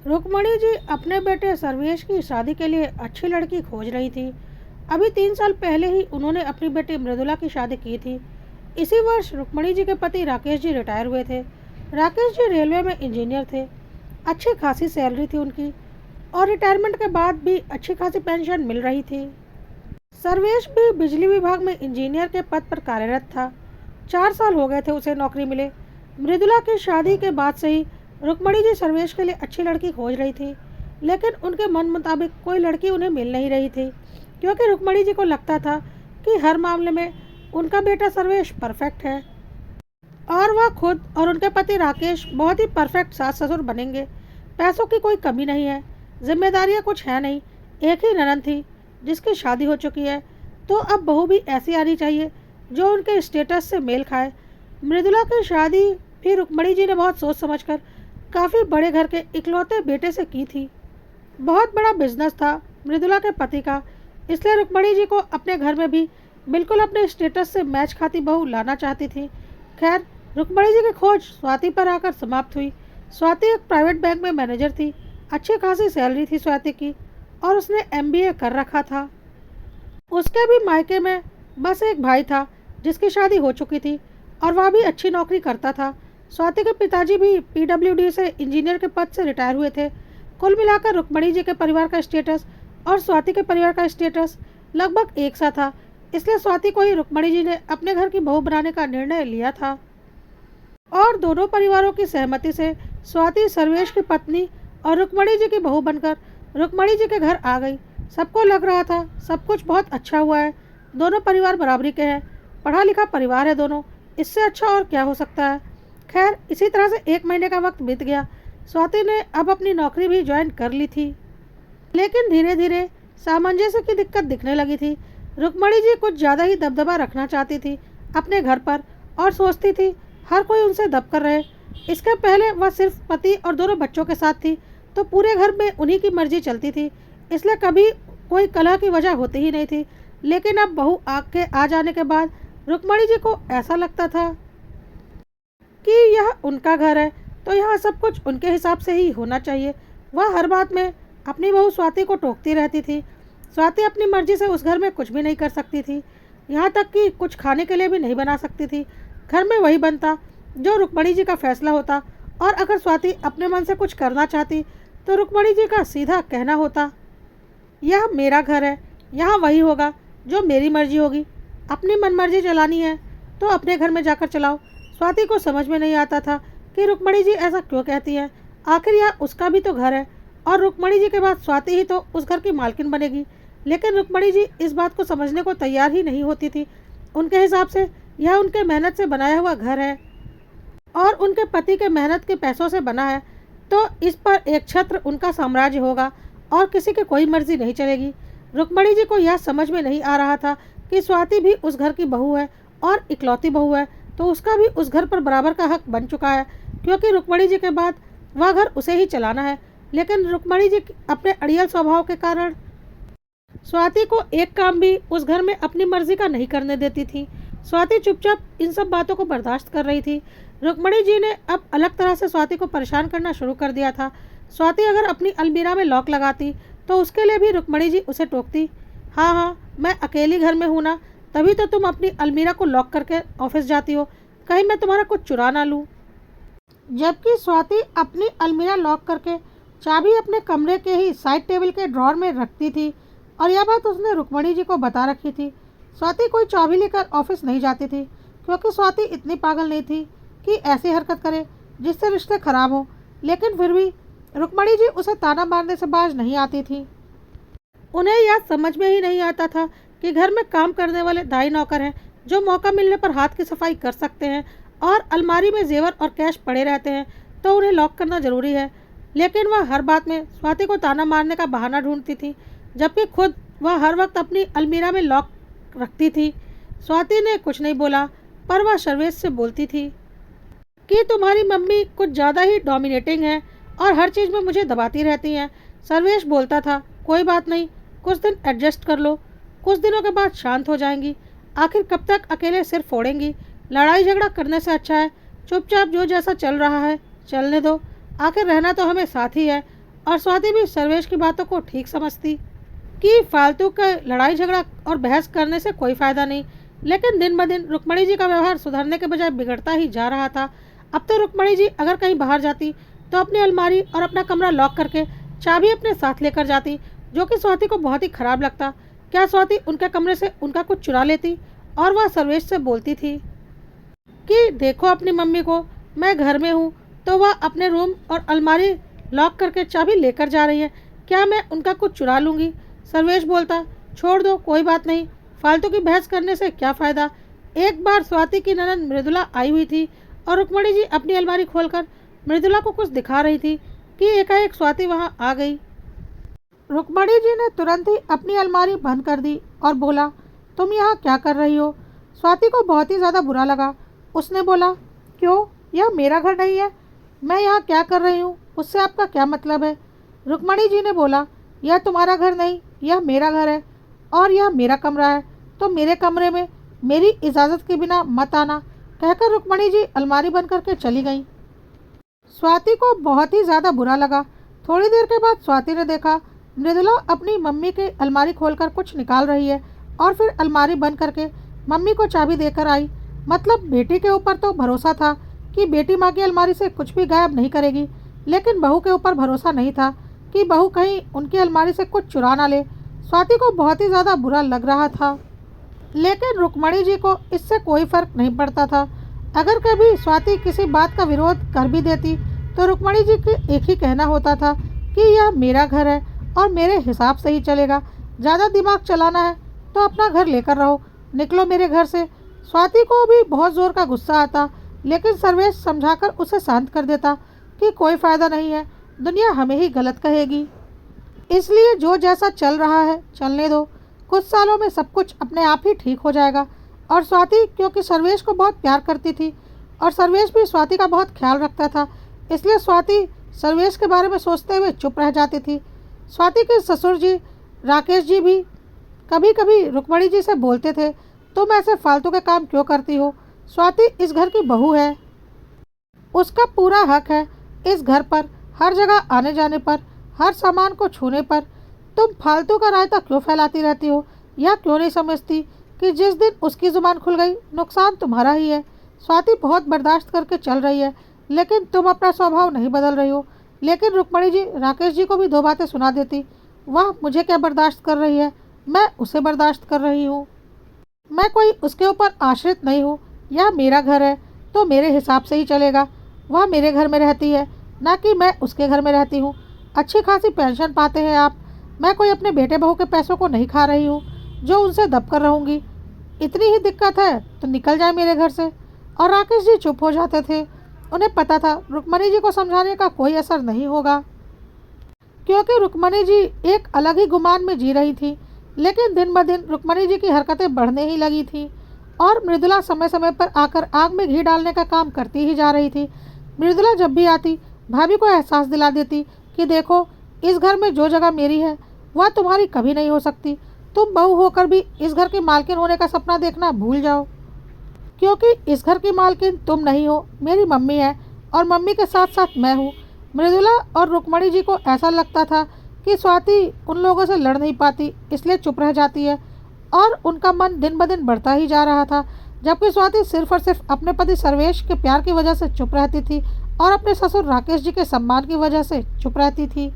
रुक्मणी जी अपने बेटे सर्वेश की शादी के लिए अच्छी लड़की खोज रही थी। अभी 3 साल पहले ही उन्होंने अपनी बेटी मृदुला की शादी की थी। इसी वर्ष रुक्मणी जी के पति राकेश जी रिटायर हुए थे। राकेश जी रेलवे में इंजीनियर थे। अच्छी खासी सैलरी थी उनकी और रिटायरमेंट के बाद भी अच्छी खासी पेंशन मिल रही थी। सर्वेश भी बिजली विभाग में इंजीनियर के पद पर कार्यरत था। 4 साल हो गए थे उसे नौकरी मिले। मृदुला की शादी के बाद से ही रुक्मणी जी सर्वेश के लिए अच्छी लड़की खोज रही थी, लेकिन उनके मन मुताबिक कोई लड़की उन्हें मिल नहीं रही थी, क्योंकि रुक्मणी जी को लगता था कि हर मामले में उनका बेटा सर्वेश परफेक्ट है और वह खुद और उनके पति राकेश बहुत ही परफेक्ट सास ससुर बनेंगे। पैसों की कोई कमी नहीं है, जिम्मेदारियां कुछ है नहीं। एक ही ननद थी जिसकी शादी हो चुकी है, तो अब बहू भी ऐसी आनी चाहिए जो उनके स्टेटस से मेल खाए। मृदुला की शादी भी रुक्मणी जी ने बहुत सोच समझकर काफ़ी बड़े घर के इकलौते बेटे से की थी। बहुत बड़ा बिजनेस था मृदुला के पति का, इसलिए रुक्मणी जी को अपने घर में भी बिल्कुल अपने स्टेटस से मैच खाती बहू लाना चाहती थी। खैर, रुक्मणी जी की खोज स्वाति पर आकर समाप्त हुई। स्वाति एक प्राइवेट बैंक में मैनेजर थी। अच्छी खासी सैलरी थी स्वाति की और उसने एमबीए कर रखा था। उसके भी मायके में बस एक भाई था जिसकी शादी हो चुकी थी और वह भी अच्छी नौकरी करता था। स्वाति के पिताजी भी पीडब्ल्यूडी से इंजीनियर के पद से रिटायर हुए थे। कुल मिलाकर रुक्मणी जी के परिवार का स्टेटस और स्वाति के परिवार का स्टेटस लगभग एक सा था, इसलिए स्वाति को ही रुक्मणी जी ने अपने घर की बहू बनाने का निर्णय लिया था। और दोनों परिवारों की सहमति से स्वाति सर्वेश की पत्नी और रुक्मणी जी की बहू बनकर रुक्मणी जी के घर आ गई। सबको लग रहा था सब कुछ बहुत अच्छा हुआ है। दोनों परिवार बराबरी के हैं, पढ़ा लिखा परिवार है दोनों, इससे अच्छा और क्या हो सकता है। खैर, इसी तरह से 1 महीने का वक्त बीत गया। स्वाति ने अब अपनी नौकरी भी ज्वाइन कर ली थी, लेकिन धीरे धीरे सामंजस्य की दिक्कत दिखने लगी थी। रुक्मणी जी कुछ ज़्यादा ही दबदबा रखना चाहती थी अपने घर पर और सोचती थी हर कोई उनसे दब कर रहे। इसके पहले वह सिर्फ पति और दोनों बच्चों के साथ थी, तो पूरे घर में उन्हीं की मर्जी चलती थी, इसलिए कभी कोई कलह की वजह होती ही नहीं थी। लेकिन अब बहू के आ जाने के बाद रुक्मणी जी को ऐसा लगता था कि यह उनका घर है, तो यहाँ सब कुछ उनके हिसाब से ही होना चाहिए। वह हर बात में अपनी बहू स्वाति को टोकती रहती थी। स्वाति अपनी मर्जी से उस घर में कुछ भी नहीं कर सकती थी, यहाँ तक कि कुछ खाने के लिए भी नहीं बना सकती थी। घर में वही बनता जो रुक्मणी जी का फैसला होता, और अगर स्वाति अपने मन से कुछ करना चाहती तो रुक्मणी जी का सीधा कहना होता, यह मेरा घर है, यहाँ वही होगा जो मेरी मर्जी होगी। अपनी मनमर्जी चलानी है तो अपने घर में जाकर चलाओ। स्वाति को समझ में नहीं आता था कि रुक्मणी जी ऐसा क्यों कहती है। आखिर यह उसका भी तो घर है और रुक्मणी जी के बाद स्वाति ही तो उस घर की मालकिन बनेगी। लेकिन रुक्मणी जी इस बात को समझने को तैयार ही नहीं होती थी। उनके हिसाब से यह उनके मेहनत से बनाया हुआ घर है और उनके पति के मेहनत के पैसों से बना है, तो इस पर एक छत्र उनका साम्राज्य होगा और किसी की कोई मर्जी नहीं चलेगी। रुक्मणी जी को यह समझ में नहीं आ रहा था कि स्वाति भी उस घर की बहू है और इकलौती बहू है, तो उसका भी उस घर पर बराबर का हक बन चुका है, क्योंकि रुक्मणी जी के बाद वह घर उसे ही चलाना है। लेकिन रुक्मणी जी अपने अड़ियल स्वभाव के कारण स्वाति को एक काम भी उस घर में अपनी मर्जी का नहीं करने देती थी। स्वाति चुपचाप इन सब बातों को बर्दाश्त कर रही थी। रुक्मणी जी ने अब अलग तरह से स्वाति को परेशान करना शुरू कर दिया था। स्वाति अगर अपनी अलमीरा में लॉक लगाती तो उसके लिए भी रुक्मणी जी उसे टोकती, हाँ हाँ, मैं अकेली घर में हूँ ना, तभी तो तुम अपनी अलमीरा को लॉक करके ऑफिस जाती हो, कहीं मैं तुम्हारा कुछ चुरा ना लूँ। जबकि स्वाति अपनी अलमीरा लॉक करके चाबी अपने कमरे के ही साइड टेबल के ड्रॉर में रखती थी, और यह बात उसने रुक्मणी जी को बता रखी थी। स्वाति कोई चाबी लेकर ऑफिस नहीं जाती थी, क्योंकि स्वाति इतनी पागल नहीं थी कि ऐसी हरकत करे जिससे रिश्ते खराब हो। लेकिन फिर भी रुक्मणी जी उसे ताना मारने से बाज नहीं आती थी। उन्हें यह समझ में ही नहीं आता था कि घर में काम करने वाले दाई नौकर हैं जो मौका मिलने पर हाथ की सफाई कर सकते हैं, और अलमारी में जेवर और कैश पड़े रहते हैं, तो उन्हें लॉक करना जरूरी है। लेकिन वह हर बात में स्वाति को ताना मारने का बहाना ढूंढती थी, जबकि खुद वह हर वक्त अपनी अलमीरा में लॉक रखती थी। स्वाति ने कुछ नहीं बोला, पर वह सर्वेश से बोलती थी कि तुम्हारी मम्मी कुछ ज़्यादा ही डोमिनेटिंग है और हर चीज़ में मुझे दबाती रहती हैं। सर्वेश बोलता था, कोई बात नहीं, कुछ दिन एडजस्ट कर लो, कुछ दिनों के बाद शांत हो जाएंगी। आखिर कब तक अकेले सिर फोड़ेंगी। लड़ाई झगड़ा करने से अच्छा है चुपचाप जो जैसा चल रहा है चलने दो, आखिर रहना तो हमें साथ ही है और स्वाति भी सर्वेश की बातों को ठीक समझती कि फालतू का लड़ाई झगड़ा और बहस करने से कोई फायदा नहीं। लेकिन दिन ब दिन रुक्मणी जी का व्यवहार सुधरने के बजाय बिगड़ता ही जा रहा था। अब तो रुक्मणी जी अगर कहीं बाहर जाती तो अपनी अलमारी और अपना कमरा लॉक करके चाबी अपने साथ लेकर जाती, जो कि स्वाति को बहुत ही खराब लगता। क्या स्वाति उनके कमरे से उनका कुछ चुरा लेती और वह सर्वेश से बोलती थी कि देखो अपनी मम्मी को, मैं घर में हूँ तो वह अपने रूम और अलमारी लॉक करके चाबी लेकर जा रही है, क्या मैं उनका कुछ चुरा लूँगी? सर्वेश बोलता, छोड़ दो, कोई बात नहीं, फालतू की बहस करने से क्या फ़ायदा। एक बार स्वाति की ननद मृदुला आई हुई थी और रुक्मणी जी अपनी अलमारी खोलकर मृदुला को कुछ दिखा रही थी कि एकाएक स्वाति वहाँ आ गई। रुक्मणी जी ने तुरंत ही अपनी अलमारी बंद कर दी और बोला, तुम यहाँ क्या कर रही हो? स्वाति को बहुत ही ज़्यादा बुरा लगा। उसने बोला, क्यों, यह मेरा घर नहीं है, मैं यहाँ क्या कर रही हूँ, उससे आपका क्या मतलब है? रुक्मणी जी ने बोला, यह तुम्हारा घर नहीं, यह मेरा घर है और यह मेरा कमरा है, तो मेरे कमरे में मेरी इजाज़त के बिना मत आना। कहकर रुक्मणी जी अलमारी बंद करके चली गईं। स्वाति को बहुत ही ज़्यादा बुरा लगा। थोड़ी देर के बाद स्वाति ने देखा मृदुला अपनी मम्मी की अलमारी खोलकर कुछ निकाल रही है और फिर अलमारी बंद करके मम्मी को चाबी देकर आई। मतलब बेटी के ऊपर तो भरोसा था कि बेटी माँ की अलमारी से कुछ भी गायब नहीं करेगी, लेकिन बहू के ऊपर भरोसा नहीं था कि बहू कहीं उनकी अलमारी से कुछ चुरा ना ले। स्वाति को बहुत ही ज़्यादा बुरा लग रहा था, लेकिन रुक्मणी जी को इससे कोई फर्क नहीं पड़ता था। अगर कभी स्वाति किसी बात का विरोध कर भी देती तो रुक्मणी जी के एक ही कहना होता था कि यह मेरा घर है और मेरे हिसाब से ही चलेगा, ज़्यादा दिमाग चलाना है तो अपना घर लेकर रहो, निकलो मेरे घर से। स्वाति को भी बहुत ज़ोर का गुस्सा आता, लेकिन सर्वेश समझाकर उसे शांत कर देता कि कोई फ़ायदा नहीं है, दुनिया हमें ही गलत कहेगी, इसलिए जो जैसा चल रहा है चलने दो, कुछ सालों में सब कुछ अपने आप ही ठीक हो जाएगा। और स्वाति क्योंकि सर्वेश को बहुत प्यार करती थी और सर्वेश भी स्वाति का बहुत ख्याल रखता था, इसलिए स्वाति सर्वेश के बारे में सोचते हुए चुप रह जाती थी। स्वाति के ससुर जी राकेश जी भी कभी कभी रुक्मणी जी से बोलते थे, तुम ऐसे फालतू के काम क्यों करती हो? स्वाति इस घर की बहू है, उसका पूरा हक है इस घर पर, हर जगह आने जाने पर, हर सामान को छूने पर। तुम फालतू का रायता क्यों फैलाती रहती हो? यह क्यों नहीं समझती कि जिस दिन उसकी ज़ुबान खुल गई नुकसान तुम्हारा ही है। स्वाति बहुत बर्दाश्त करके चल रही है, लेकिन तुम अपना स्वभाव नहीं बदल रही हो। लेकिन रुक्मणी जी राकेश जी को भी दो बातें सुना देती, वह मुझे क्या बर्दाश्त कर रही है, मैं उसे बर्दाश्त कर रही हूँ, मैं कोई उसके ऊपर आश्रित नहीं हूँ, यह मेरा घर है तो मेरे हिसाब से ही चलेगा। वह मेरे घर में रहती है, ना कि मैं उसके घर में रहती हूँ। अच्छी खासी पेंशन पाते हैं आप, मैं कोई अपने बेटे बहू के पैसों को नहीं खा रही हूँ जो उनसे दब कर रहूँगी। इतनी ही दिक्कत है तो निकल जाए मेरे घर से। और राकेश जी चुप हो जाते थे, उन्हें पता था रुक्मणी जी को समझाने का कोई असर नहीं होगा, क्योंकि रुक्मणी जी एक अलग ही गुमान में जी रही थी। लेकिन दिन ब दिन रुक्मणी जी की हरकतें बढ़ने ही लगी थी और मृदुला समय समय पर आकर आग में घी डालने का काम करती ही जा रही थी। मृदुला जब भी आती भाभी को एहसास दिला देती कि देखो, इस घर में जो जगह मेरी है वह तुम्हारी कभी नहीं हो सकती, तुम बहू होकर भी इस घर की मालकिन होने का सपना देखना भूल जाओ, क्योंकि इस घर की मालकिन तुम नहीं हो, मेरी मम्मी है और मम्मी के साथ साथ मैं हूँ। मृदुला और रुक्मणी जी को ऐसा लगता था कि स्वाति उन लोगों से लड़ नहीं पाती, इसलिए चुप रह जाती है और उनका मन दिन ब दिन बढ़ता ही जा रहा था, जबकि स्वाति सिर्फ और सिर्फ अपने पति सर्वेश के प्यार की वजह से चुप रहती थी और अपने ससुर राकेश जी के सम्मान की वजह से चुप रहती थी,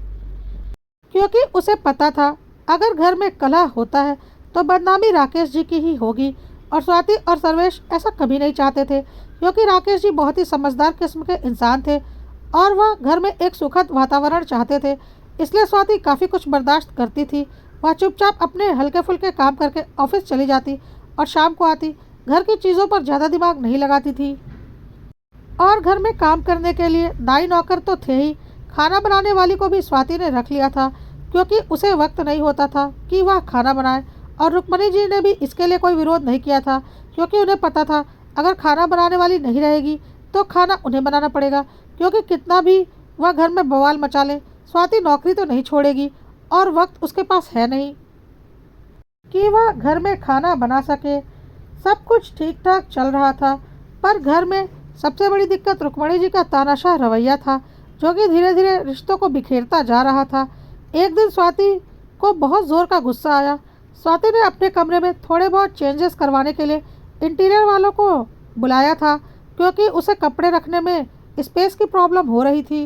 क्योंकि उसे पता था अगर घर में कलह होता है तो बदनामी राकेश जी की ही होगी। और स्वाति और सर्वेश ऐसा कभी नहीं चाहते थे, क्योंकि राकेश जी बहुत ही समझदार किस्म के इंसान थे और वह घर में एक सुखद वातावरण चाहते थे, इसलिए स्वाति काफ़ी कुछ बर्दाश्त करती थी। वह चुपचाप अपने हल्के फुल्के काम करके ऑफिस चली जाती और शाम को आती, घर की चीज़ों पर ज़्यादा दिमाग नहीं लगाती थी। और घर में काम करने के लिए दाई नौकर तो थे ही, खाना बनाने वाली को भी स्वाति ने रख लिया था, क्योंकि उसे वक्त नहीं होता था कि वह खाना बनाए। और रुक्मणी जी ने भी इसके लिए कोई विरोध नहीं किया था, क्योंकि उन्हें पता था अगर खाना बनाने वाली नहीं रहेगी तो खाना उन्हें बनाना पड़ेगा, क्योंकि कितना भी वह घर में बवाल मचा ले स्वाति नौकरी तो नहीं छोड़ेगी और वक्त उसके पास है नहीं कि वह घर में खाना बना सके। सब कुछ ठीक ठाक चल रहा था, पर घर में सबसे बड़ी दिक्कत रुक्मणी जी का तानाशाह रवैया था, जो कि धीरे धीरे रिश्तों को बिखेरता जा रहा था। एक दिन स्वाति को बहुत ज़ोर का गुस्सा आया। स्वाति ने अपने कमरे में थोड़े बहुत चेंजेस करवाने के लिए इंटीरियर वालों को बुलाया था, क्योंकि उसे कपड़े रखने में स्पेस की प्रॉब्लम हो रही थी।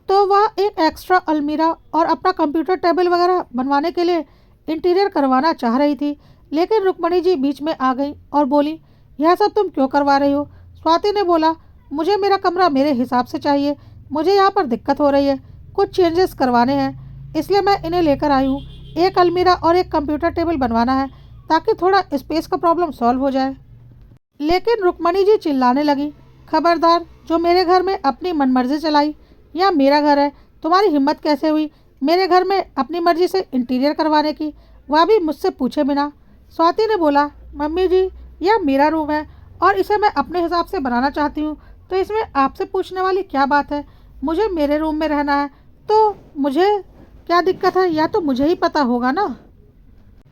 तो वह एक एक्स्ट्रा अलमीरा और अपना कंप्यूटर टेबल वगैरह बनवाने के लिए इंटीरियर करवाना चाह रही थी। लेकिन रुक्मणी जी बीच में आ गई और बोली, यह सब तुम क्यों करवा रही हो? स्वाति ने बोला, मुझे मेरा कमरा मेरे हिसाब से चाहिए, मुझे यहाँ पर दिक्कत हो रही है, कुछ चेंजेस करवाने हैं, इसलिए मैं इन्हें लेकर आई हूँ। एक अलमीरा और एक कंप्यूटर टेबल बनवाना है ताकि थोड़ा स्पेस का प्रॉब्लम सॉल्व हो जाए। लेकिन रुक्मणी जी चिल्लाने लगी, खबरदार, जो मेरे घर में अपनी मनमर्जी चलाई, यह मेरा घर है, तुम्हारी हिम्मत कैसे हुई मेरे घर में अपनी मर्जी से इंटीरियर करवाने की, वह भी मुझसे पूछे बिना? स्वाति ने बोला, मम्मी जी, यह मेरा रूम है और इसे मैं अपने हिसाब से बनाना चाहती हूँ, तो इसमें आपसे पूछने वाली क्या बात है? मुझे मेरे रूम में रहना है, तो मुझे क्या दिक्कत है, या तो मुझे ही पता होगा ना।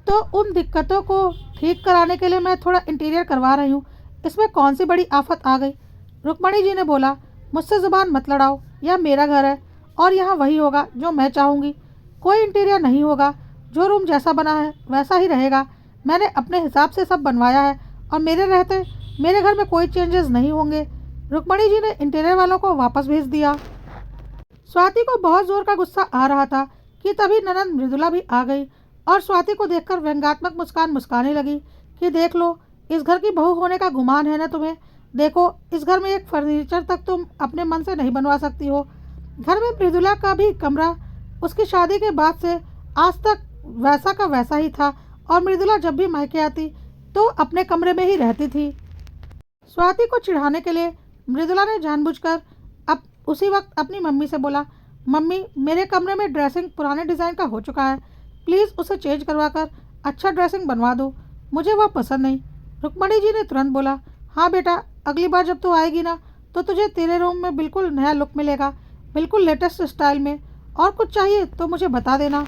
तो उन दिक्कतों को ठीक कराने के लिए मैं थोड़ा इंटीरियर करवा रही हूँ, इसमें कौन सी बड़ी आफत आ गई? रुक्मणी जी ने बोला, मुझसे ज़ुबान मत लड़ाओ, यह मेरा घर है और यहाँ वही होगा जो मैं चाहूँगी, कोई इंटीरियर नहीं होगा, जो रूम जैसा बना है वैसा ही रहेगा। मैंने अपने हिसाब से सब बनवाया है और मेरे रहते मेरे घर में कोई चेंजेस नहीं होंगे। रुक्मणी जी ने इंटीरियर वालों को वापस भेज दिया। स्वाति को बहुत ज़ोर का गुस्सा आ रहा था कि तभी ननंद मृदुला भी आ गई और स्वाति को देखकर व्यंग्यात्मक मुस्कान मुस्काने लगी कि देख लो, इस घर की बहू होने का गुमान है ना तुम्हें? देखो, इस घर में एक फर्नीचर तक तुम अपने मन से नहीं बनवा सकती हो। घर में मृदुला का भी कमरा उसकी शादी के बाद से आज तक वैसा का वैसा ही था और मृदुला जब भी मायके आती तो अपने कमरे में ही रहती थी। स्वाति को चिढ़ाने के लिए मृदुला ने जानबूझकर अब उसी वक्त अपनी मम्मी से बोला, मम्मी, मेरे कमरे में ड्रेसिंग पुराने डिज़ाइन का हो चुका है, प्लीज़ उसे चेंज करवा कर अच्छा ड्रेसिंग बनवा दो, मुझे वह पसंद नहीं। रुक्मणी जी ने तुरंत बोला, हाँ बेटा, अगली बार जब तू आएगी ना तो तुझे तेरे रूम में बिल्कुल नया लुक मिलेगा, बिल्कुल लेटेस्ट स्टाइल में, और कुछ चाहिए तो मुझे बता देना,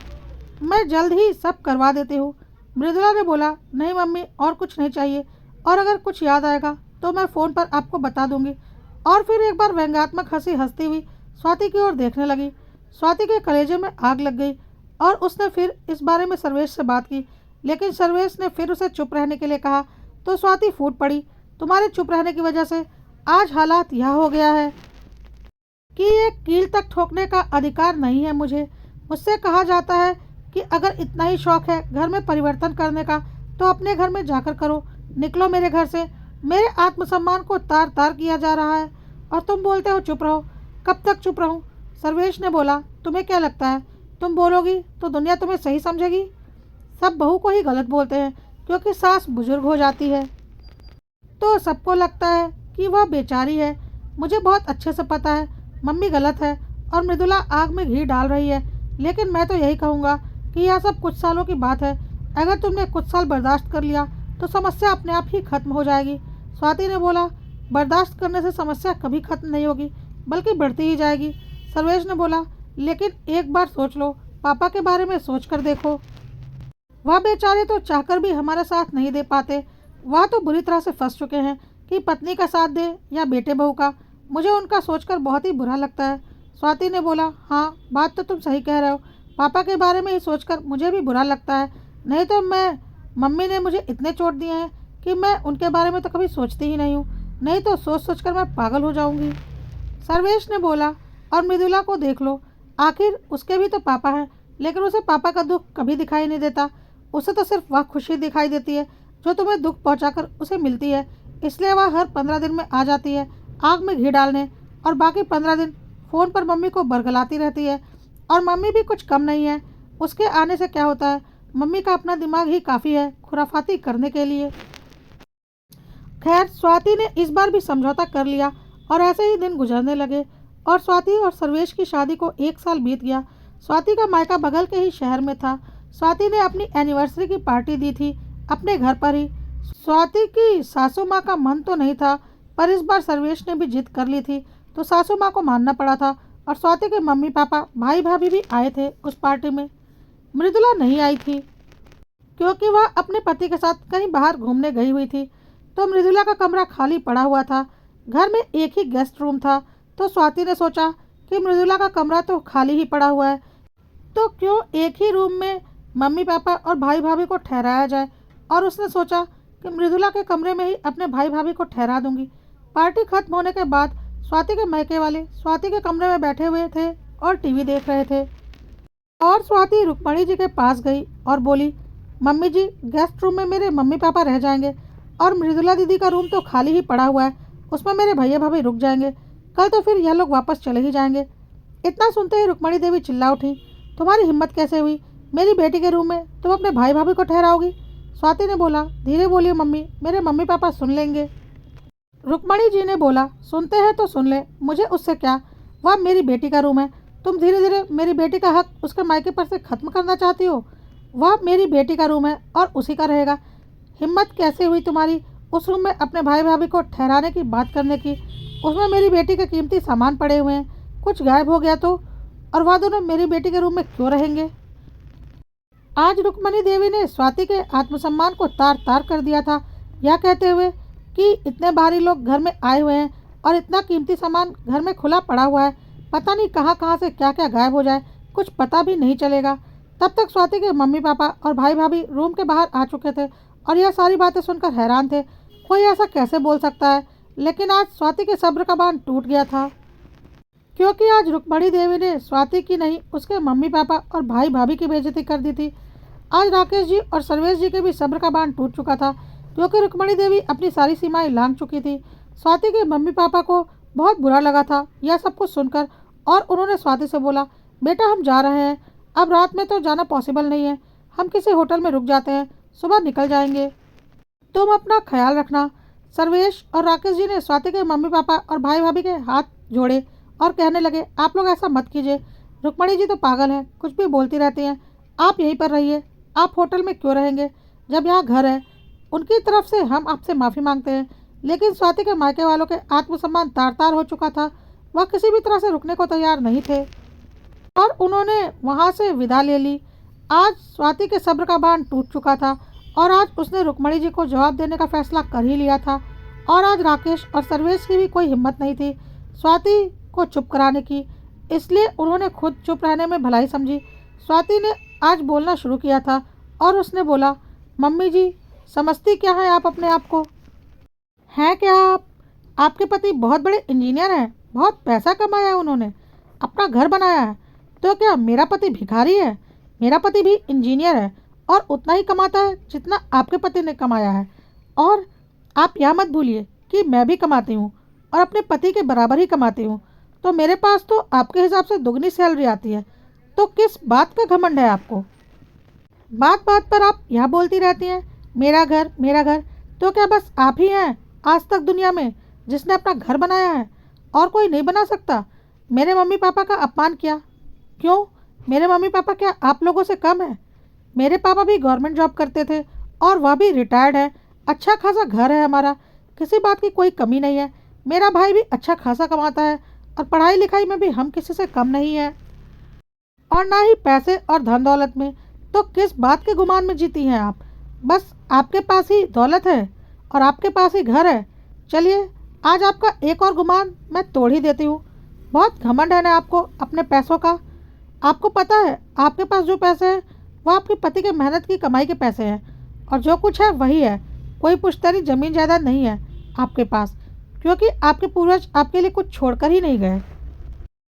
मैं जल्द ही सब करवा देती हूँ। मृदुला ने बोला, नहीं मम्मी, और कुछ नहीं चाहिए, और अगर कुछ याद आएगा तो मैं फ़ोन पर आपको बता दूंगी। और फिर एक बार व्यंग्यात्मक हंसी हंसती हुई स्वाति की ओर देखने लगी। स्वाति के कलेजे में आग लग गई और उसने फिर इस बारे में सर्वेश से बात की, लेकिन सर्वेश ने फिर उसे चुप रहने के लिए कहा तो स्वाति फूट पड़ी, तुम्हारे चुप रहने की वजह से आज हालात यह हो गया है कि एक कील तक ठोकने का अधिकार नहीं है मुझे। मुझसे कहा जाता है कि अगर इतना ही शौक है घर में परिवर्तन करने का तो अपने घर में जाकर करो, निकलो मेरे घर से। मेरे आत्मसम्मान को तार तार किया जा रहा है और तुम बोलते हो चुप रहो। कब तक चुप रहूं? सर्वेश ने बोला, तुम्हें क्या लगता है तुम बोलोगी तो दुनिया तुम्हें सही समझेगी? सब बहू को ही गलत बोलते हैं क्योंकि सास बुजुर्ग हो जाती है तो सबको लगता है कि वह बेचारी है। मुझे बहुत अच्छे से पता है मम्मी गलत है और मृदुला आग में घी डाल रही है, लेकिन मैं तो यही कहूँगा कि यह सब कुछ सालों की बात है। अगर तुमने कुछ साल बर्दाश्त कर लिया तो समस्या अपने आप ही खत्म हो जाएगी। स्वाति ने बोला, बर्दाश्त करने से समस्या कभी खत्म नहीं होगी बल्कि बढ़ती ही जाएगी। सर्वेश ने बोला, लेकिन एक बार सोच लो, पापा के बारे में सोच कर देखो, वह बेचारे तो चाहकर भी हमारा साथ नहीं दे पाते। वह तो बुरी तरह से फंस चुके हैं कि पत्नी का साथ दे या बेटे बहू का। मुझे उनका सोचकर बहुत ही बुरा लगता है। स्वाति ने बोला, हाँ, बात तो तुम सही कह रहे हो, पापा के बारे में ही सोचकर मुझे भी बुरा लगता है। नहीं तो मम्मी ने मुझे इतने चोट दिए हैं कि मैं उनके बारे में तो कभी सोचती ही नहीं हूँ, नहीं तो सोच सोचकर मैं पागल हो जाऊँगी। सर्वेश ने बोला, और मृदुला को देख लो, आखिर उसके भी तो पापा हैं, लेकिन उसे पापा का दुख कभी दिखाई नहीं देता। उसे तो सिर्फ वह खुशी दिखाई देती है जो तुम्हें दुख पहुंचाकर उसे मिलती है, इसलिए वह हर 15 दिन में आ जाती है आग में घी डालने, और बाकी 15 दिन फ़ोन पर मम्मी को बरगलाती रहती है। और मम्मी भी कुछ कम नहीं है, उसके आने से क्या होता है, मम्मी का अपना दिमाग ही काफ़ी है खुराफाती करने के लिए। खैर, स्वाति ने इस बार भी समझौता कर लिया और ऐसे ही दिन गुजरने लगे और स्वाति और सर्वेश की शादी को 1 साल बीत गया। स्वाति का मायका बगल के ही शहर में था। स्वाति ने अपनी एनिवर्सरी की पार्टी दी थी अपने घर पर ही। स्वाति की सासू माँ का मन तो नहीं था, पर इस बार सर्वेश ने भी जिद कर ली थी तो सासू माँ को मानना पड़ा था। और स्वाति के मम्मी पापा भाई भाभी भी आए थे उस पार्टी में। मृदुला नहीं आई थी क्योंकि वह अपने पति के साथ कहीं बाहर घूमने गई हुई थी, तो मृदुला का कमरा खाली पड़ा हुआ था। घर में एक ही गेस्ट रूम था, तो स्वाति ने सोचा कि मृदुला का कमरा तो खाली ही पड़ा हुआ है, तो क्यों एक ही रूम में मम्मी पापा और भाई भाभी को ठहराया जाए। और उसने सोचा कि मृदुला के कमरे में ही अपने भाई भाभी को ठहरा दूंगी। पार्टी खत्म होने के बाद स्वाति के मायके वाले स्वाति के कमरे में बैठे हुए थे और टीवी देख रहे थे। और स्वाति रुक्मणी जी के पास गई और बोली, मम्मी जी, गेस्ट रूम में मेरे मम्मी पापा रह जाएंगे और मृदुला दीदी का रूम तो खाली ही पड़ा हुआ है, उसमें मेरे भैया भाभी रुक जाएंगे, कल तो फिर यह लोग वापस चले ही जाएंगे। इतना सुनते ही रुक्मणी देवी चिल्ला उठी, तुम्हारी हिम्मत कैसे हुई, मेरी बेटी के रूम में तुम अपने भाई भाभी को ठहराओगी। स्वाति ने बोला, धीरे बोलिए मम्मी, मेरे मम्मी पापा सुन लेंगे। रुक्मणी जी ने बोला, सुनते हैं तो सुन ले, मुझे उससे क्या, वह मेरी बेटी का रूम है, तुम धीरे धीरे मेरी बेटी का हक उसके मायके पर से खत्म करना चाहती हो। वह मेरी बेटी का रूम है और उसी का रहेगा। हिम्मत कैसे हुई तुम्हारी उस रूम में अपने भाई भाभी को ठहराने की बात करने की। उसमें मेरी बेटी के कीमती सामान पड़े हुए हैं, कुछ गायब हो गया तो, और वह दोनों मेरी बेटी के रूम में क्यों रहेंगे। आज रुक्मणी देवी ने स्वाति के आत्मसम्मान को तार तार कर दिया था, यह कहते हुए कि इतने भारी लोग घर में आए हुए हैं और इतना कीमती सामान घर में खुला पड़ा हुआ है, पता नहीं कहाँ कहाँ से क्या क्या गायब हो जाए, कुछ पता भी नहीं चलेगा। तब तक स्वाति के मम्मी पापा और भाई भाभी रूम के बाहर आ चुके थे और यह सारी बातें सुनकर हैरान थे, कोई ऐसा कैसे बोल सकता है। लेकिन आज स्वाति के सब्र का बांध टूट गया था, क्योंकि आज रुक्मणी देवी ने स्वाति की नहीं, उसके मम्मी पापा और भाई भाभी की बेइज्जती कर दी थी। आज राकेश जी और सर्वेश जी के भी सब्र का बांध टूट चुका था, क्योंकि रुक्मणी देवी अपनी सारी सीमाएं लांघ चुकी थी। स्वाति के मम्मी पापा को बहुत बुरा लगा था यह सब कुछ सुनकर, और उन्होंने स्वाति से बोला, बेटा हम जा रहे हैं, अब रात में तो जाना पॉसिबल नहीं है, हम किसी होटल में रुक जाते हैं, सुबह निकल जाएंगे, तुम अपना ख्याल रखना। सर्वेश और राकेश जी ने स्वाति के मम्मी पापा और भाई भाभी के हाथ जोड़े और कहने लगे, आप लोग ऐसा मत कीजिए, रुक्मणी जी तो पागल हैं, कुछ भी बोलती रहती हैं, आप यहीं पर रहिए, आप होटल में क्यों रहेंगे जब यहाँ घर है। उनकी तरफ से हम आपसे माफ़ी मांगते हैं। लेकिन स्वाति के मायके वालों के आत्मसम्मान तार तार हो चुका था, वह किसी भी तरह से रुकने को तैयार नहीं थे और उन्होंने वहाँ से विदा ले ली। आज स्वाति के सब्र का बांध टूट चुका था और आज उसने रुक्मणी जी को जवाब देने का फैसला कर ही लिया था। और आज राकेश और सर्वेश की भी कोई हिम्मत नहीं थी स्वाति को चुप कराने की, इसलिए उन्होंने खुद चुप रहने में भलाई समझी। स्वाति ने आज बोलना शुरू किया था और उसने बोला, मम्मी जी, समझती क्या है आप अपने आप को, हैं क्या आप, आपके पति बहुत बड़े इंजीनियर हैं, बहुत पैसा कमाया है उन्होंने, अपना घर बनाया है, तो क्या मेरा पति भिखारी है। मेरा पति भी इंजीनियर है और उतना ही कमाता है जितना आपके पति ने कमाया है। और आप यह मत भूलिए कि मैं भी कमाती हूँ और अपने पति के बराबर ही कमाती हूँ, तो मेरे पास तो आपके हिसाब से दुगनी सैलरी आती है, तो किस बात का घमंड है आपको। बात बात पर आप यह बोलती रहती हैं, मेरा घर मेरा घर, तो क्या बस आप ही हैं आज तक दुनिया में जिसने अपना घर बनाया है और कोई नहीं बना सकता। मेरे मम्मी पापा का अपमान किया, क्यों, मेरे मम्मी पापा क्या आप लोगों से कम है। मेरे पापा भी गवर्नमेंट जॉब करते थे और वह भी रिटायर्ड है, अच्छा खासा घर है हमारा, किसी बात की कोई कमी नहीं है। मेरा भाई भी अच्छा खासा कमाता है और पढ़ाई लिखाई में भी हम किसी से कम नहीं है, और ना ही पैसे और धन दौलत में। तो किस बात के गुमान में जीती हैं आप, बस आपके पास ही दौलत है और आपके पास ही घर है। चलिए आज आपका एक और गुमान मैं तोड़ ही देती हूँ। बहुत घमंड है ना आपको अपने पैसों का। आपको पता है आपके पास जो पैसे हैं वो आपके पति के मेहनत की कमाई के पैसे हैं, और जो कुछ है वही है, कोई पुश्तैनी ज़मीन जायदाद नहीं है आपके पास, क्योंकि आपके पूर्वज आपके लिए कुछ छोड़कर ही नहीं गए।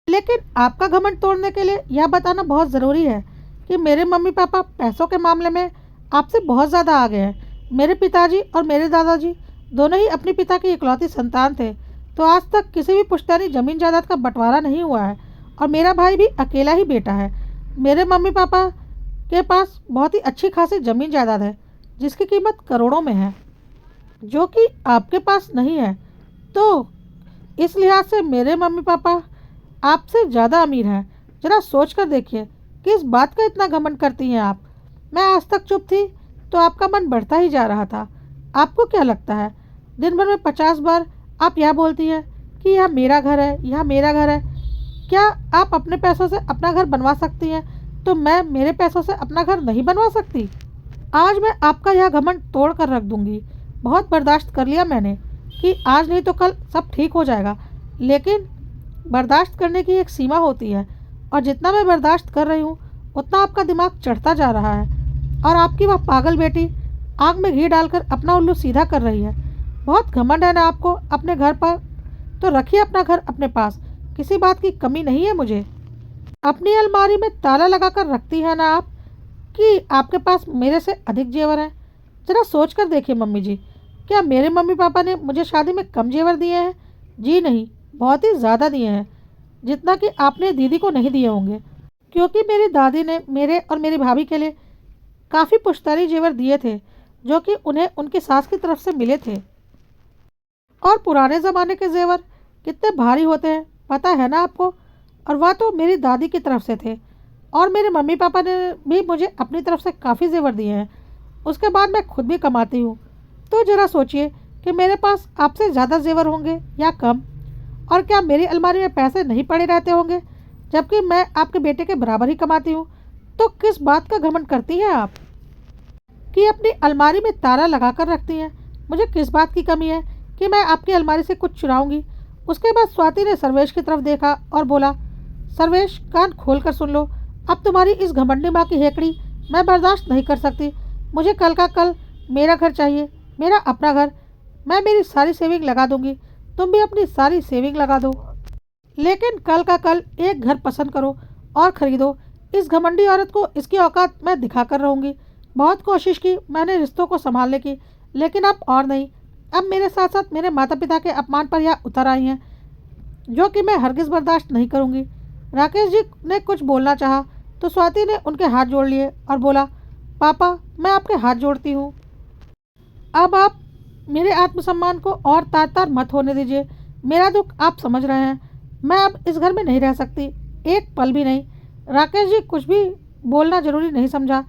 लेकिन आपका घमंड तोड़ने के लिए यह बताना बहुत ज़रूरी है कि मेरे मम्मी पापा पैसों के मामले में आपसे बहुत ज़्यादा आगे हैं। मेरे पिताजी और मेरे दादाजी दोनों ही अपने पिता की इकलौती संतान थे, तो आज तक किसी भी पुश्तैनी ज़मीन जायदाद का बंटवारा नहीं हुआ है, और मेरा भाई भी अकेला ही बेटा है। मेरे मम्मी पापा के पास बहुत ही अच्छी खासी ज़मीन जायदाद है जिसकी कीमत करोड़ों में है, जो कि आपके पास नहीं है। तो इस लिहाज से मेरे मम्मी पापा आपसे ज़्यादा अमीर हैं। ज़रा सोच कर देखिए किस बात का इतना घमंड करती हैं आप। मैं आज तक चुप थी तो आपका मन बढ़ता ही जा रहा था। आपको क्या लगता है दिन भर में 50 बार आप यह बोलती हैं कि यह मेरा घर है, यह मेरा घर है। क्या आप अपने पैसों से अपना घर बनवा सकती हैं, तो मैं मेरे पैसों से अपना घर नहीं बनवा सकती। आज मैं आपका यह घमंड तोड़ कर रख दूंगी। बहुत बर्दाश्त कर लिया मैंने कि आज नहीं तो कल सब ठीक हो जाएगा, लेकिन बर्दाश्त करने की एक सीमा होती है, और जितना मैं बर्दाश्त कर रही हूँ उतना आपका दिमाग चढ़ता जा रहा है, और आपकी वह पागल बेटी आग में घी डालकर अपना उल्लू सीधा कर रही है। बहुत घमंड है ना आपको अपने घर पर, तो रखिए अपना घर अपने पास, किसी बात की कमी नहीं है मुझे। अपनी अलमारी में ताला लगाकर रखती है ना आप, कि आपके पास मेरे से अधिक जेवर हैं? ज़रा सोच कर देखिए मम्मी जी, क्या मेरे मम्मी पापा ने मुझे शादी में कम जेवर दिए हैं? जी नहीं, बहुत ही ज़्यादा दिए हैं, जितना कि आपने दीदी को नहीं दिए होंगे, क्योंकि मेरी दादी ने मेरे और मेरी भाभी के लिए काफ़ी पुश्तैनी जेवर दिए थे, जो कि उन्हें उनकी सास की तरफ से मिले थे। और पुराने ज़माने के जेवर कितने भारी होते हैं पता है ना आपको, और वह तो मेरी दादी की तरफ से थे। और मेरे मम्मी पापा ने भी मुझे अपनी तरफ से काफ़ी जेवर दिए हैं। उसके बाद मैं खुद भी कमाती हूँ, तो ज़रा सोचिए कि मेरे पास आपसे ज़्यादा जेवर होंगे या कम। और क्या मेरी अलमारी में पैसे नहीं पड़े रहते होंगे, जबकि मैं आपके बेटे के बराबर ही कमाती हूँ? तो किस बात का घमंड करती हैं आप कि अपनी अलमारी में ताला लगा कर रखती हैं? मुझे किस बात की कमी है कि मैं आपकी अलमारी से कुछ चुराऊंगी? उसके बाद स्वाति ने सर्वेश की तरफ देखा और बोला, सर्वेश, कान खोल कर सुन लो, अब तुम्हारी इस घमंडी माँ की हेकड़ी मैं बर्दाश्त नहीं कर सकती। मुझे कल का कल मेरा घर चाहिए, मेरा अपना घर। मैं मेरी सारी सेविंग लगा दूंगी, तुम भी अपनी सारी सेविंग लगा दो, लेकिन कल का कल एक घर पसंद करो और ख़रीदो। इस घमंडी औरत को इसकी औकात मैं दिखा कर रहूँगी। बहुत कोशिश की मैंने रिश्तों को संभालने की, लेकिन अब और नहीं। अब मेरे साथ साथ मेरे माता पिता के अपमान पर यहाँ उतर आई हैं, जो कि मैं हरगिज़ बर्दाश्त नहीं करूँगी। राकेश जी ने कुछ बोलना चाहा, तो स्वाति ने उनके हाथ जोड़ लिए और बोला, पापा, मैं आपके हाथ जोड़ती हूँ। अब आप मेरे आत्मसम्मान को और तार तार मत होने दीजिए। मेरा दुख आप समझ रहे हैं। मैं अब इस घर में नहीं रह सकती, एक पल भी नहीं। राकेश जी कुछ भी बोलना जरूरी नहीं समझा।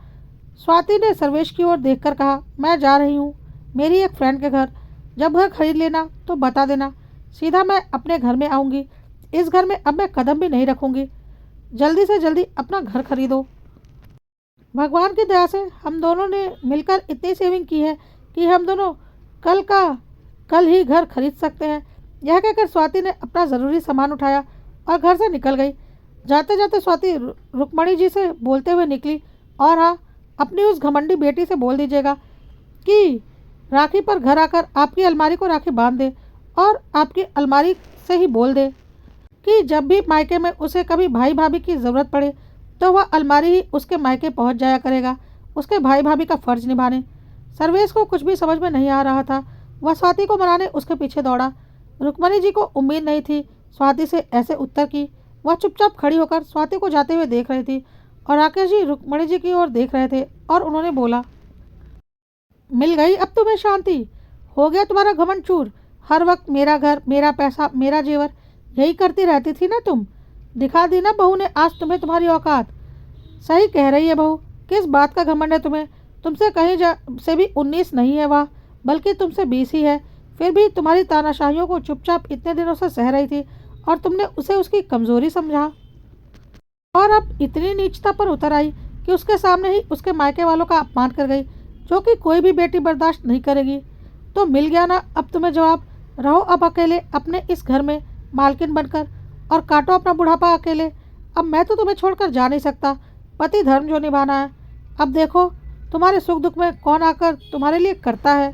स्वाति ने सर्वेश की ओर देखकर कहा, मैं जा रही हूँ मेरी एक फ्रेंड के घर। जब घर खरीद लेना तो बता देना, सीधा मैं अपने घर में आऊँगी। इस घर में अब मैं कदम भी नहीं रखूँगी। जल्दी से जल्दी अपना घर खरीदो। भगवान की दया से हम दोनों ने मिलकर इतनी सेविंग की है कि हम दोनों कल का कल ही घर खरीद सकते हैं। यह कहकर स्वाति ने अपना ज़रूरी सामान उठाया और घर से निकल गई। जाते जाते स्वाति रुक्मणी जी से बोलते हुए निकली, और हाँ, अपनी उस घमंडी बेटी से बोल दीजिएगा कि राखी पर घर आकर आपकी अलमारी को राखी बांध दे, और आपकी अलमारी से ही बोल दे कि जब भी मायके में उसे कभी भाई भाभी की ज़रूरत पड़े तो वह अलमारी ही उसके मायके पहुंच जाया करेगा, उसके भाई भाभी का फ़र्ज निभाने। सर्वेश को कुछ भी समझ में नहीं आ रहा था। वह स्वाति को मनाने उसके पीछे दौड़ा। रुक्मणी जी को उम्मीद नहीं थी स्वाति से ऐसे उत्तर की। वह चुपचाप खड़ी होकर स्वाति को जाते हुए देख रही थी, और राकेश जी रुक्मणी जी की ओर देख रहे थे, और उन्होंने बोला, मिल गई अब तुम्हें शांति? हो गया तुम्हारा घमंड चूर? हर वक्त मेरा घर, मेरा पैसा, मेरा जेवर, यही करती रहती थी ना तुम। दिखा दी ना बहू ने आज तुम्हें तुम्हारी औकात। सही कह रही है बहू, किस बात का घमंड है तुम्हें? तुमसे कहीं से भी 19 नहीं है वह, बल्कि तुमसे 20 ही है। फिर भी तुम्हारी तानाशाहियों को चुपचाप इतने दिनों से सह रही थी, और तुमने उसे उसकी कमज़ोरी समझा, और अब इतनी नीचता पर उतर आई कि उसके सामने ही उसके मायके वालों का अपमान कर गई, जो कि कोई भी बेटी बर्दाश्त नहीं करेगी। तो मिल गया ना अब तुम्हें जवाब। रहो अब अकेले अपने इस घर में मालकिन बनकर, और काटो अपना बुढ़ापा अकेले। अब मैं तो तुम्हें छोड़कर जा नहीं सकता, पति धर्म जो निभाना है। अब देखो तुम्हारे सुख दुख में कौन आकर तुम्हारे लिए करता है।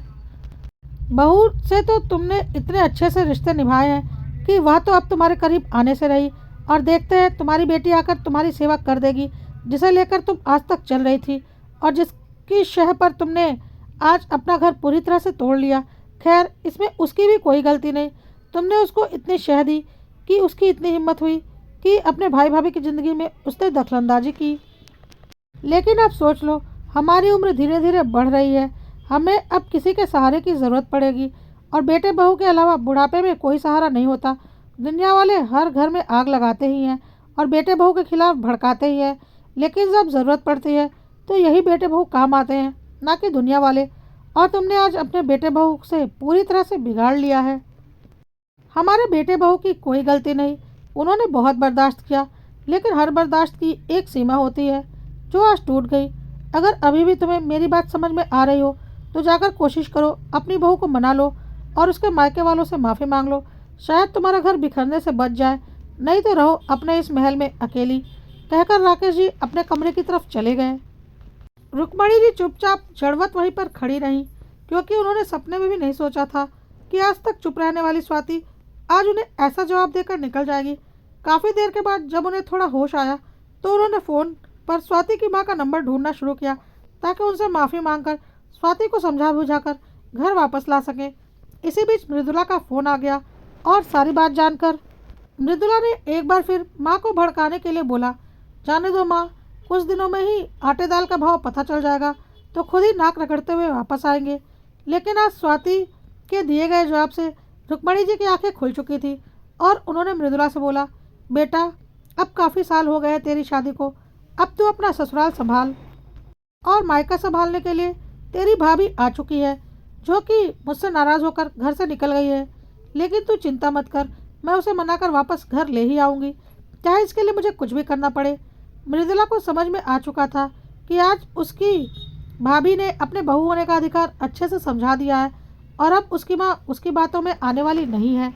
बहू से तो तुमने इतने अच्छे से रिश्ते निभाए हैं कि वह तो अब तुम्हारे करीब आने से रही, और देखते हैं तुम्हारी बेटी आकर तुम्हारी सेवा कर देगी, जिसे लेकर तुम आज तक चल रही थी, और जिसकी शह पर तुमने आज अपना घर पूरी तरह से तोड़ लिया। खैर, इसमें उसकी भी कोई गलती नहीं। तुमने उसको इतनी शह दी कि उसकी इतनी हिम्मत हुई कि अपने भाई भाभी की ज़िंदगी में उसने दखलंदाजी की। लेकिन अब सोच लो, हमारी उम्र धीरे धीरे बढ़ रही है, हमें अब किसी के सहारे की ज़रूरत पड़ेगी, और बेटे बहू के अलावा बुढ़ापे में कोई सहारा नहीं होता। दुनिया वाले हर घर में आग लगाते ही हैं, और बेटे बहू के खिलाफ भड़काते ही हैं, लेकिन जब ज़रूरत पड़ती है तो यही बेटे बहू काम आते हैं, ना कि दुनिया वाले। और तुमने आज अपने बेटे बहू से पूरी तरह से बिगाड़ लिया है। हमारे बेटे बहू की कोई गलती नहीं, उन्होंने बहुत बर्दाश्त किया, लेकिन हर बर्दाश्त की एक सीमा होती है, जो आज टूट गई। अगर अभी भी तुम्हें मेरी बात समझ में आ रही हो तो जाकर कोशिश करो, अपनी बहू को मना लो और उसके मायके वालों से माफ़ी मांग लो। शायद तुम्हारा घर बिखरने से बच जाए। नहीं तो रहो अपने इस महल में अकेली, कहकर राकेश जी अपने कमरे की तरफ चले गए। रुक्मणी जी चुपचाप जड़वत वहीं पर खड़ी रहीं, क्योंकि उन्होंने सपने में भी नहीं सोचा था कि आज तक चुप रहने वाली स्वाति आज उन्हें ऐसा जवाब देकर निकल जाएगी। काफ़ी देर के बाद जब उन्हें थोड़ा होश आया तो उन्होंने फ़ोन पर स्वाति की माँ का नंबर ढूंढना शुरू किया, ताकि उनसे माफ़ी मांगकर स्वाति को समझा बुझाकर घर वापस ला सकें। इसी बीच मृदुला का फ़ोन आ गया और सारी बात जानकर मृदुला ने एक बार फिर माँ को भड़काने के लिए बोला, जाने दो माँ, कुछ दिनों में ही आटे दाल का भाव पता चल जाएगा तो खुद ही नाक रगड़ते हुए वापस आएंगे। लेकिन आज स्वाति के दिए गए जवाब से रुक्मणी जी की आंखें खुल चुकी थी और उन्होंने मृदुला से बोला, बेटा अब काफ़ी साल हो गए तेरी शादी को, अब तू अपना ससुराल संभाल और मायका संभालने के लिए तेरी भाभी आ चुकी है, जो कि मुझसे नाराज़ होकर घर से निकल गई है। लेकिन तू चिंता मत कर, मैं उसे मनाकर वापस घर ले ही आऊँगी, चाहे इसके लिए मुझे कुछ भी करना पड़े। मृदुला को समझ में आ चुका था कि आज उसकी भाभी ने अपने बहू होने का अधिकार अच्छे से समझा दिया है और अब उसकी माँ उसकी बातों में आने वाली नहीं है।